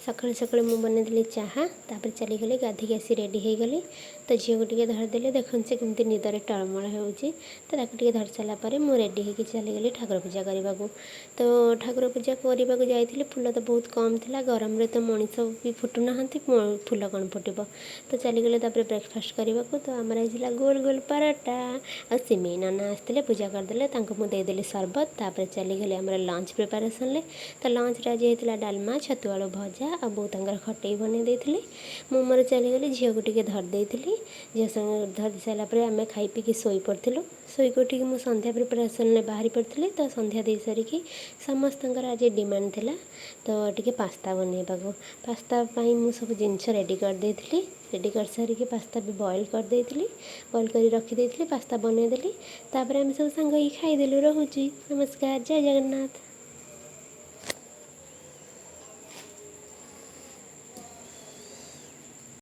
सकाळु सकाळु मु बनईली चाहा तापर चलीगली गाधिक आसी रेडी हो गली। तो झील को टे धरदे देखुन से कमी निदर टलमल होती। तो ताकि धर सारापर मुझे रेडी होगी चलीगली ठाकुर पूजा करने को। तो ठाकुर पूजा करने को जाइली फूल तो बहुत कम था गरम रे तो मनीष भी फुटुना फूल कौन फुटब। तो चलीगले ब्रेकफास्ट करने को। तो आमर है गोल गोल पराठा और सिमेई नना आसते पूजा करदे देदेली सरबत। तापर चलीगली आम लंच प्रिपेरेसन। तो लंच आज होता डालमा छतु आलू भजा आ बो तांकर खटई बन देती। मु मोर चलीगली झील को टे धरदे झील संगे धर सारापर आम खाई पी शोई पड़ू। शोक उठिक मुझे संध्या प्रिपेरेसन बाहरी पड़ी। तो संध्या दे सारिकी समस्त आज डिमांड थिला तो टे पास्ता बनवाक पास्ता मुझे सब जिनस रेडी करदे रेडी कर सारिकी पास्ता भी बॉयल करदे बॉयल कर रखीदे पास्ता बनईदेली। तापर आम सब सांग खाईदेलु। रोची नमस्कार जय जगन्नाथ।